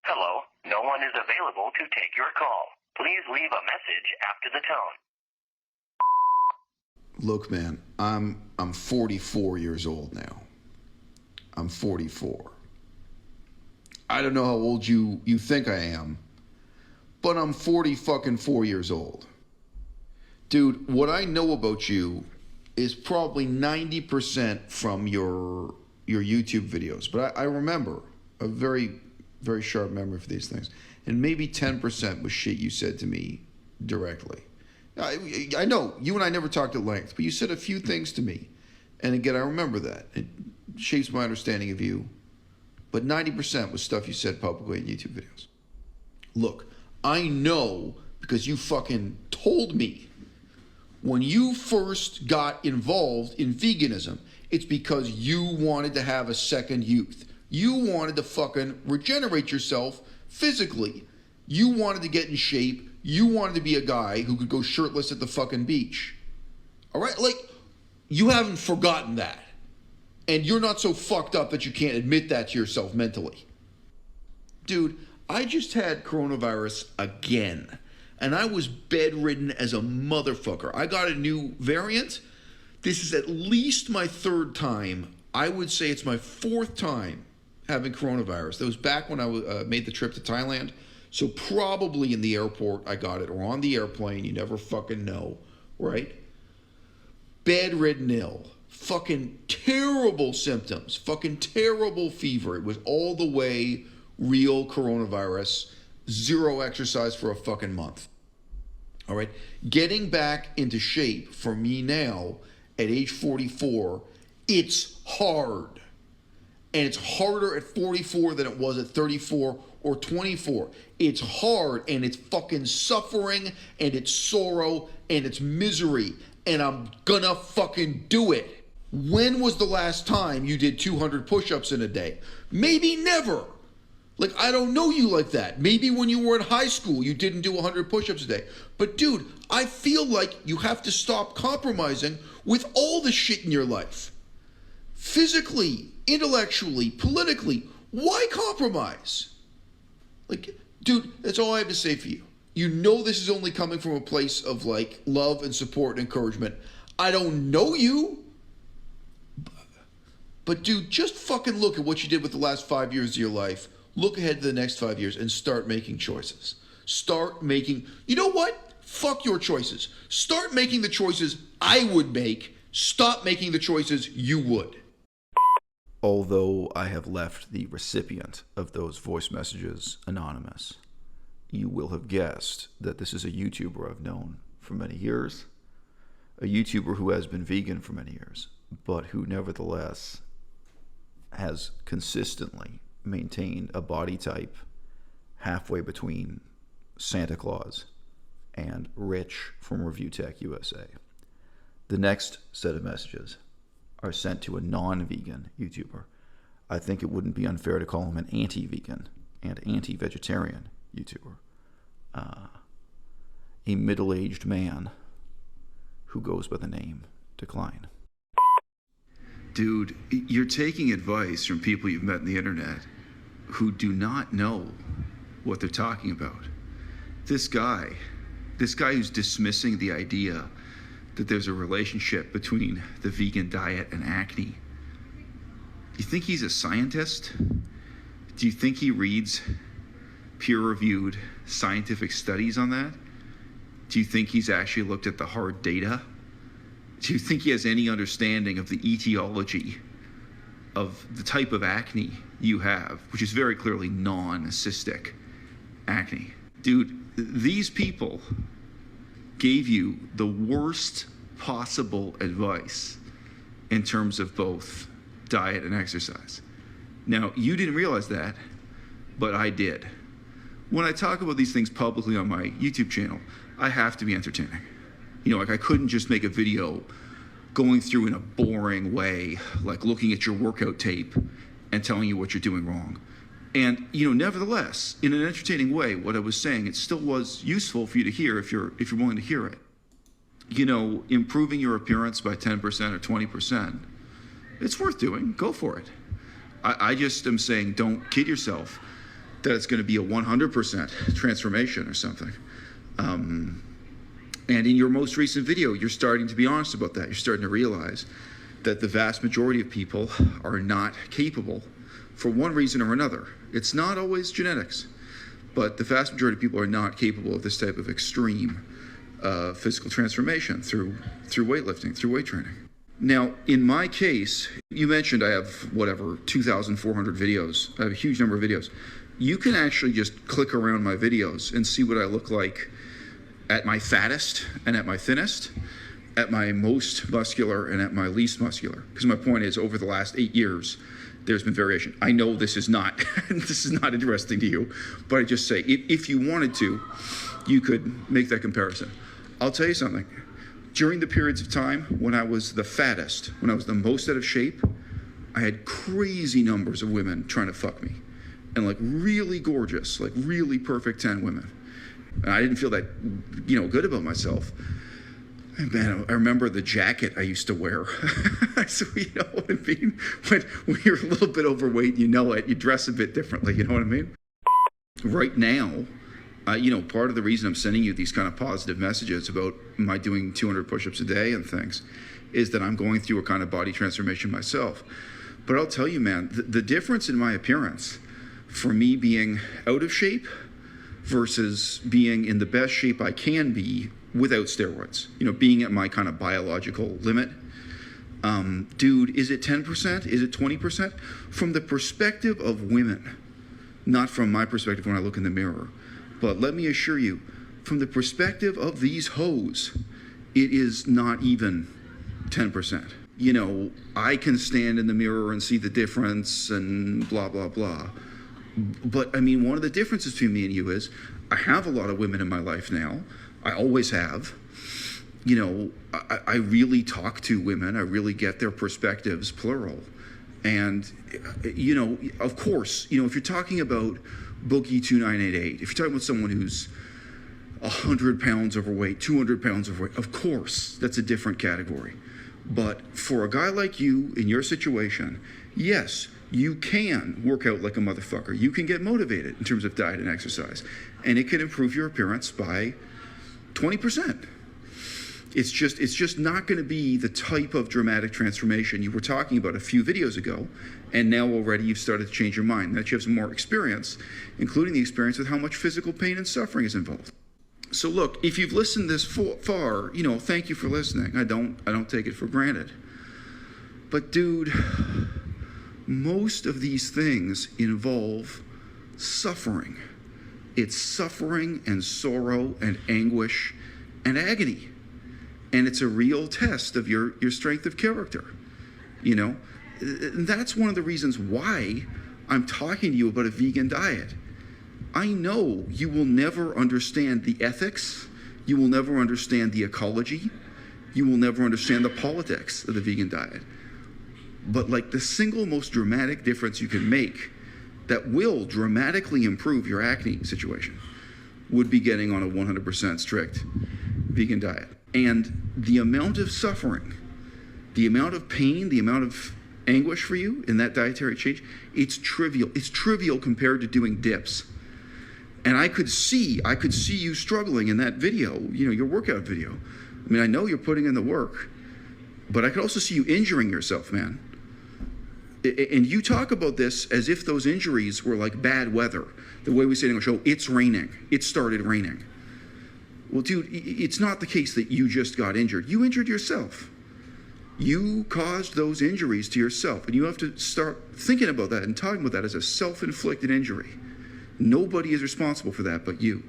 Hello, no one is available to take your call. Please leave a message after the tone. Look, man, I'm 44 years old now. I'm 44. I don't know how old you think I am, but I'm 4 years old. Dude, what I know about you is probably 90% from your YouTube videos, but I remember a very, very sharp memory for these things. And maybe 10% was shit you said to me directly. I know, you and I never talked at length, but you said a few things to me. And again, I remember that. It shapes my understanding of you. But 90% was stuff you said publicly in YouTube videos. Look, I know because you fucking told me when you first got involved in veganism, it's because you wanted to have a second youth. You wanted to fucking regenerate yourself physically. You wanted to get in shape. You wanted to be a guy who could go shirtless at the fucking beach. All right? Like, you haven't forgotten that. And you're not so fucked up that you can't admit that to yourself mentally. Dude, I just had coronavirus again. And I was bedridden as a motherfucker. I got a new variant. This is at least my third time. I would say it's my fourth time having coronavirus. That was back when I made the trip to Thailand. So probably in the airport I got it, or on the airplane. You never fucking know, right? Bedridden ill. Fucking terrible symptoms. Fucking terrible fever. It was all the way real coronavirus. Zero exercise for a fucking month. All right? Getting back into shape for me now at age 44, it's hard. And it's harder at 44 than it was at 34 or 24. It's hard and it's fucking suffering and it's sorrow and it's misery. And I'm gonna fucking do it. When was the last time you did 200 push-ups in a day? Maybe never. Like, I don't know you like that. Maybe when you were in high school, you didn't do 100 push-ups a day. But dude, I feel like you have to stop compromising with all the shit in your life. Physically, intellectually, politically, why compromise? Like, dude, that's all I have to say for you. You know this is only coming from a place of, like, love and support and encouragement. I don't know you. But dude, just fucking look at what you did with the last 5 years of your life. Look ahead to the next 5 years and start making choices. Start making, you know what? Fuck your choices. Start making the choices I would make. Stop making the choices you would. Although I have left the recipient of those voice messages anonymous, you will have guessed that this is a YouTuber I've known for many years. A YouTuber who has been vegan for many years, but who nevertheless has consistently maintained a body type halfway between Santa Claus and Rich from Review Tech USA. The next set of messages are sent to a non-vegan YouTuber. I think it wouldn't be unfair to call him an anti-vegan and anti-vegetarian YouTuber. A middle-aged man who goes by the name Decline. Dude, you're taking advice from people you've met on the internet who do not know what they're talking about. This guy who's dismissing the idea that there's a relationship between the vegan diet and acne. Do you think he's a scientist? Do you think he reads peer-reviewed scientific studies on that? Do you think he's actually looked at the hard data? Do you think he has any understanding of the etiology of the type of acne you have, which is very clearly non-cystic acne? Dude, these people gave you the worst possible advice in terms of both diet and exercise. Now, you didn't realize that, but I did. When I talk about these things publicly on my YouTube channel, I have to be entertaining. You know, like I couldn't just make a video going through in a boring way, like looking at your workout tape and telling you what you're doing wrong. And, you know, nevertheless, in an entertaining way, what I was saying, it still was useful for you to hear if you're willing to hear it. You know, improving your appearance by 10% or 20%, it's worth doing. Go for it. I just am saying, don't kid yourself that it's going to be a 100% transformation or something. And in your most recent video, you're starting to be honest about that. You're starting to realize that the vast majority of people are not capable for one reason or another. It's not always genetics, but the vast majority of people are not capable of this type of extreme physical transformation through weightlifting, through weight training. Now, in my case, you mentioned I have, 2,400 videos. I have a huge number of videos. You can actually just click around my videos and see what I look like at my fattest and at my thinnest, at my most muscular and at my least muscular. Because my point is, over the last 8 years, there's been variation. I know this is not this is not interesting to you, but I just say, if you wanted to, you could make that comparison. I'll tell you something. During the periods of time when I was the fattest, when I was the most out of shape, I had crazy numbers of women trying to fuck me. And like really gorgeous, like really perfect 10 women. And I didn't feel that, good about myself. And man, I remember the jacket I used to wear. So you know what I mean? When you're a little bit overweight, you know it, you dress a bit differently, you know what I mean? Right now, part of the reason I'm sending you these kind of positive messages about my doing 200 push-ups a day and things is that I'm going through a kind of body transformation myself. But I'll tell you, man, the difference in my appearance for me being out of shape versus being in the best shape I can be without steroids, being at my kind of biological limit. Dude, is it 10%? Is it 20%? From the perspective of women, not from my perspective when I look in the mirror, but let me assure you, from the perspective of these hoes, it is not even 10%. I can stand in the mirror and see the difference and blah, blah, blah. But I mean, one of the differences between me and you is I have a lot of women in my life now. I always have. I really talk to women. I really get their perspectives, plural. And, of course, if you're talking about Boogie 2988, if you're talking about someone who's 100 pounds overweight, 200 pounds overweight, of course, that's a different category. But for a guy like you in your situation, yes, you can work out like a motherfucker. You can get motivated in terms of diet and exercise. And it can improve your appearance by 20%. It's just not going to be the type of dramatic transformation you were talking about a few videos ago, and now already you've started to change your mind. That you have some more experience, including the experience with how much physical pain and suffering is involved. So look, if you've listened this far, thank you for listening. I don't take it for granted. But dude, most of these things involve suffering. It's suffering and sorrow and anguish and agony. And it's a real test of your strength of character. And that's one of the reasons why I'm talking to you about a vegan diet. I know you will never understand the ethics. You will never understand the ecology. You will never understand the politics of the vegan diet. But like the single most dramatic difference you can make that will dramatically improve your acne situation would be getting on a 100% strict vegan diet. And the amount of suffering, the amount of pain, the amount of anguish for you in that dietary change, it's trivial. It's trivial compared to doing dips. And I could see you struggling in that video, your workout video. I mean, I know you're putting in the work, but I could also see you injuring yourself, man. And you talk about this as if those injuries were like bad weather. The way we say it on the show, it's raining. It started raining. Well, dude, it's not the case that you just got injured. You injured yourself. You caused those injuries to yourself. And you have to start thinking about that and talking about that as a self-inflicted injury. Nobody is responsible for that but you.